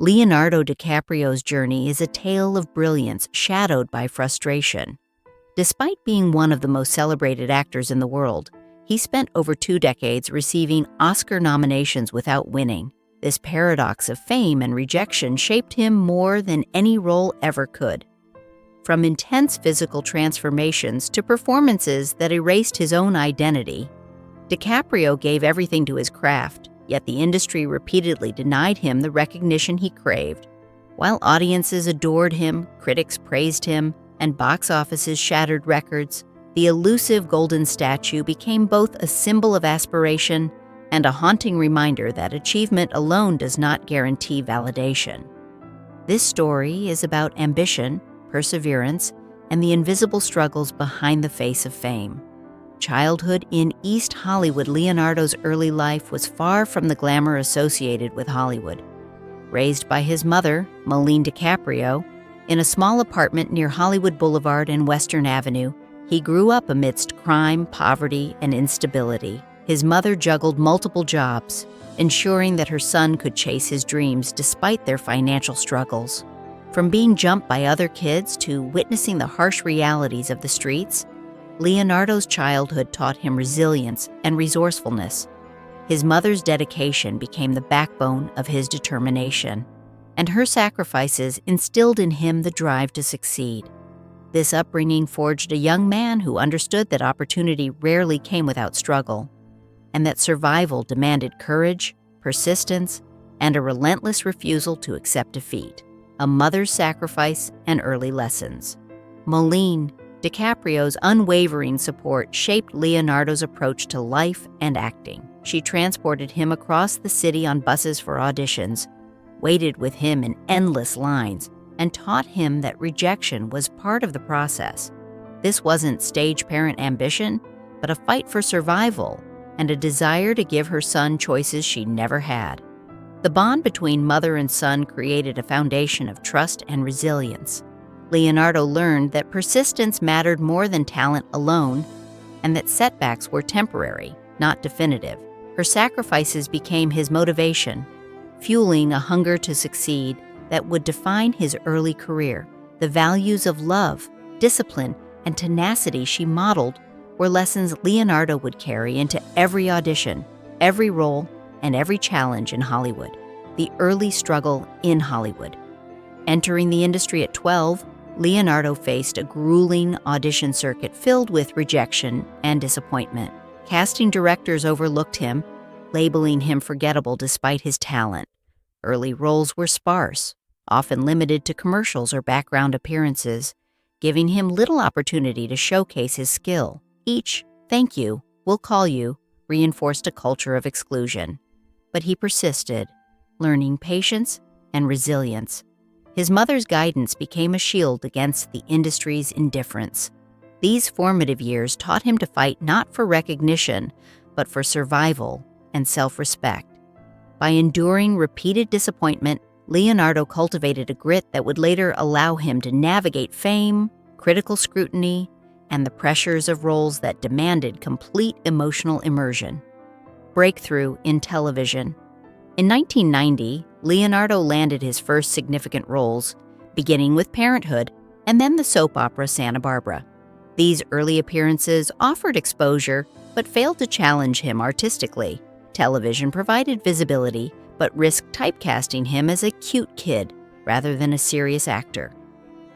Leonardo DiCaprio's journey is a tale of brilliance shadowed by frustration. Despite being one of the most celebrated actors in the world, he spent over 2 decades receiving Oscar nominations without winning. This paradox of fame and rejection shaped him more than any role ever could. From intense physical transformations to performances that erased his own identity, DiCaprio gave everything to his craft, yet the industry repeatedly denied him the recognition he craved. While audiences adored him, critics praised him, and box offices shattered records, the elusive golden statue became both a symbol of aspiration and a haunting reminder that achievement alone does not guarantee validation. This story is about ambition, perseverance, and the invisible struggles behind the face of fame. Childhood in East Hollywood, Leonardo's early life was far from the glamour associated with Hollywood. Raised by his mother, Marlene DiCaprio, in a small apartment near Hollywood Boulevard and Western Avenue, he grew up amidst crime, poverty, and instability. His mother juggled multiple jobs, ensuring that her son could chase his dreams despite their financial struggles. From being jumped by other kids to witnessing the harsh realities of the streets, Leonardo's childhood taught him resilience and resourcefulness. His mother's dedication became the backbone of his determination, and her sacrifices instilled in him the drive to succeed. This upbringing forged a young man who understood that opportunity rarely came without struggle, and that survival demanded courage, persistence, and a relentless refusal to accept defeat. A mother's sacrifice and early lessons. Marlene DiCaprio's unwavering support shaped Leonardo's approach to life and acting. She transported him across the city on buses for auditions, waited with him in endless lines, and taught him that rejection was part of the process. This wasn't stage parent ambition, but a fight for survival and a desire to give her son choices she never had. The bond between mother and son created a foundation of trust and resilience. Leonardo learned that persistence mattered more than talent alone, and that setbacks were temporary, not definitive. Her sacrifices became his motivation, fueling a hunger to succeed that would define his early career. The values of love, discipline, and tenacity she modeled were lessons Leonardo would carry into every audition, every role, and every challenge in Hollywood. The early struggle in Hollywood. Entering the industry at 12, Leonardo faced a grueling audition circuit filled with rejection and disappointment. Casting directors overlooked him, labeling him forgettable despite his talent. Early roles were sparse, often limited to commercials or background appearances, giving him little opportunity to showcase his skill. Each "thank you, we'll call you" reinforced a culture of exclusion. But he persisted, learning patience and resilience. His mother's guidance became a shield against the industry's indifference. These formative years taught him to fight not for recognition, but for survival and self-respect. By enduring repeated disappointment, Leonardo cultivated a grit that would later allow him to navigate fame, critical scrutiny, and the pressures of roles that demanded complete emotional immersion. Breakthrough in television. In 1990, Leonardo landed his first significant roles, beginning with Parenthood and then the soap opera Santa Barbara. These early appearances offered exposure but failed to challenge him artistically. Television provided visibility but risked typecasting him as a cute kid rather than a serious actor.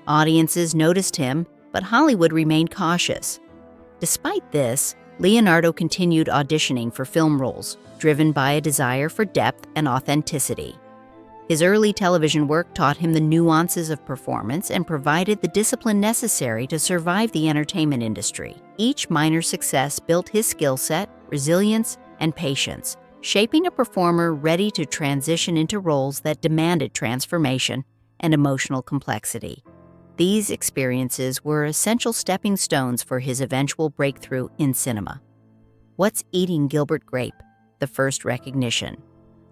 Audiences noticed him, but Hollywood remained cautious. Despite this, Leonardo continued auditioning for film roles, driven by a desire for depth and authenticity. His early television work taught him the nuances of performance and provided the discipline necessary to survive the entertainment industry. Each minor success built his skill set, resilience, and patience, shaping a performer ready to transition into roles that demanded transformation and emotional complexity. These experiences were essential stepping stones for his eventual breakthrough in cinema. What's Eating Gilbert Grape? The first recognition.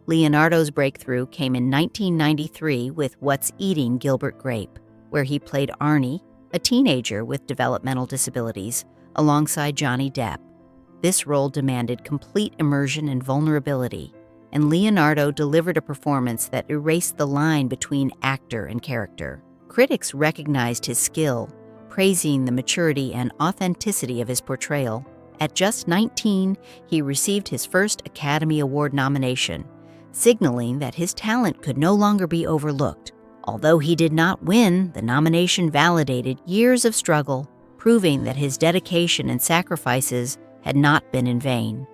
Leonardo's breakthrough came in 1993 with What's Eating Gilbert Grape, where he played Arnie, a teenager with developmental disabilities, alongside Johnny Depp. This role demanded complete immersion and vulnerability, and Leonardo delivered a performance that erased the line between actor and character. Critics recognized his skill, praising the maturity and authenticity of his portrayal. At just 19, he received his first Academy Award nomination, signaling that his talent could no longer be overlooked. Although he did not win, the nomination validated years of struggle, proving that his dedication and sacrifices had not been in vain.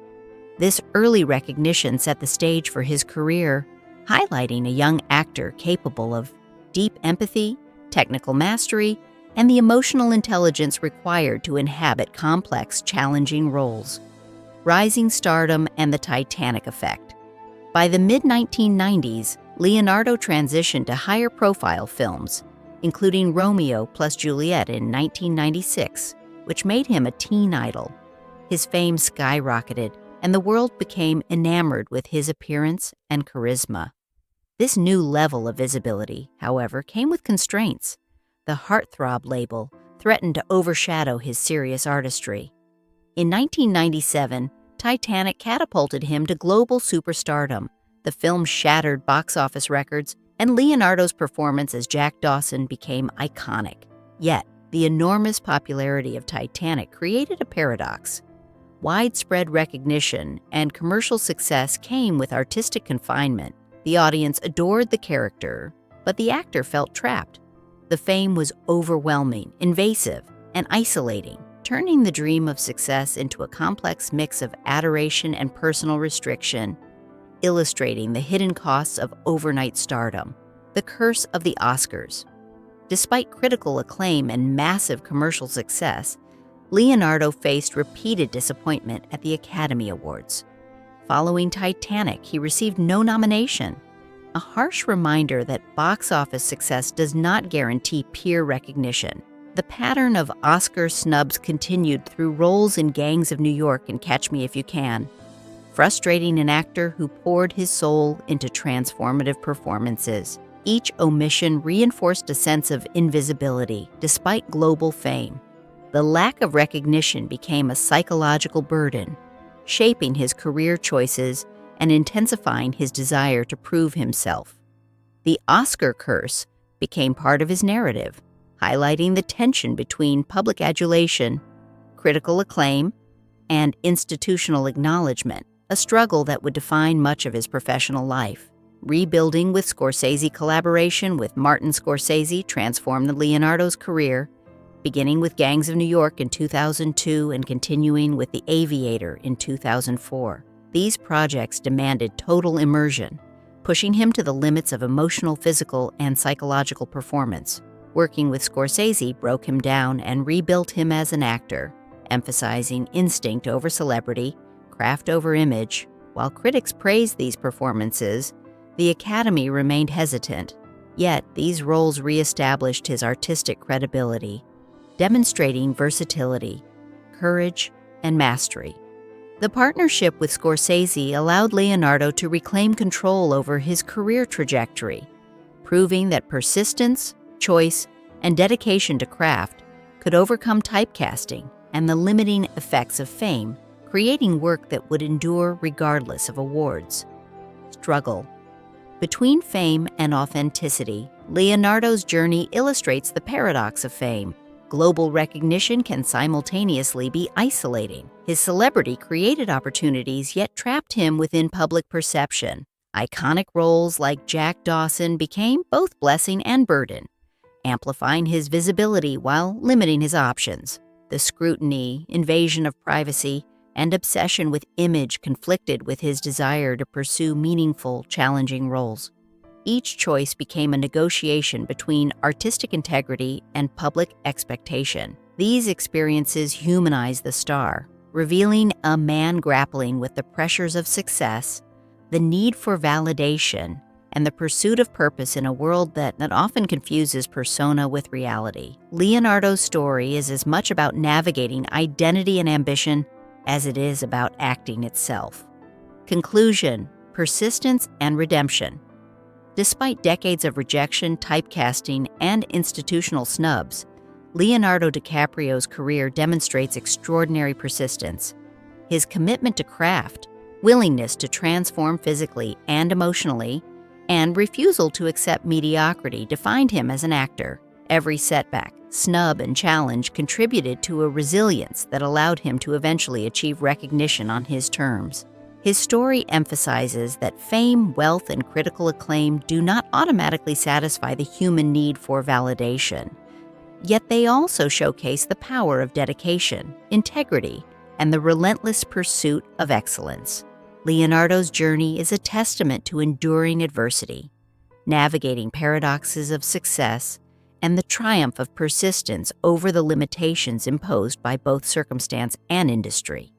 This early recognition set the stage for his career, highlighting a young actor capable of deep empathy, technical mastery, and the emotional intelligence required to inhabit complex, challenging roles. Rising stardom and the Titanic effect. By the mid-1990s, Leonardo transitioned to higher-profile films, including Romeo plus Juliet in 1996, which made him a teen idol. His fame skyrocketed, and the world became enamored with his appearance and charisma. This new level of visibility, however, came with constraints. The heartthrob label threatened to overshadow his serious artistry. In 1997, Titanic catapulted him to global superstardom. The film shattered box office records, and Leonardo's performance as Jack Dawson became iconic. Yet, the enormous popularity of Titanic created a paradox. Widespread recognition and commercial success came with artistic confinement. The audience adored the character, but the actor felt trapped. The fame was overwhelming, invasive, and isolating, turning the dream of success into a complex mix of adoration and personal restriction, illustrating the hidden costs of overnight stardom. The curse of the Oscars. Despite critical acclaim and massive commercial success, Leonardo faced repeated disappointment at the Academy Awards. Following Titanic, he received no nomination, a harsh reminder that box office success does not guarantee peer recognition. The pattern of Oscar snubs continued through roles in Gangs of New York and Catch Me If You Can, frustrating an actor who poured his soul into transformative performances. Each omission reinforced a sense of invisibility despite global fame. The lack of recognition became a psychological burden, shaping his career choices and intensifying his desire to prove himself. The Oscar curse became part of his narrative, highlighting the tension between public adulation, critical acclaim, and institutional acknowledgement, a struggle that would define much of his professional life. Rebuilding with Scorsese collaboration with Martin Scorsese transformed Leonardo's career, beginning with Gangs of New York in 2002 and continuing with The Aviator in 2004. These projects demanded total immersion, pushing him to the limits of emotional, physical, and psychological performance. Working with Scorsese broke him down and rebuilt him as an actor, emphasizing instinct over celebrity, craft over image. While critics praised these performances, the Academy remained hesitant. Yet, these roles reestablished his artistic credibility, demonstrating versatility, courage, and mastery. The partnership with Scorsese allowed Leonardo to reclaim control over his career trajectory, proving that persistence, choice, and dedication to craft could overcome typecasting and the limiting effects of fame, creating work that would endure regardless of awards. Struggle. Between fame and authenticity, Leonardo's journey illustrates the paradox of fame. Global recognition can simultaneously be isolating. His celebrity created opportunities yet trapped him within public perception. Iconic roles like Jack Dawson became both blessing and burden, amplifying his visibility while limiting his options. The scrutiny, invasion of privacy, and obsession with image conflicted with his desire to pursue meaningful, challenging roles. Each choice became a negotiation between artistic integrity and public expectation. These experiences humanized the star, revealing a man grappling with the pressures of success, the need for validation, and the pursuit of purpose in a world that often confuses persona with reality. Leonardo's story is as much about navigating identity and ambition as it is about acting itself. Conclusion, persistence, and redemption. Despite decades of rejection, typecasting, and institutional snubs, Leonardo DiCaprio's career demonstrates extraordinary persistence. His commitment to craft, willingness to transform physically and emotionally, and refusal to accept mediocrity defined him as an actor. Every setback, snub, and challenge contributed to a resilience that allowed him to eventually achieve recognition on his terms. His story emphasizes that fame, wealth, and critical acclaim do not automatically satisfy the human need for validation. Yet they also showcase the power of dedication, integrity, and the relentless pursuit of excellence. Leonardo's journey is a testament to enduring adversity, navigating paradoxes of success, and the triumph of persistence over the limitations imposed by both circumstance and industry.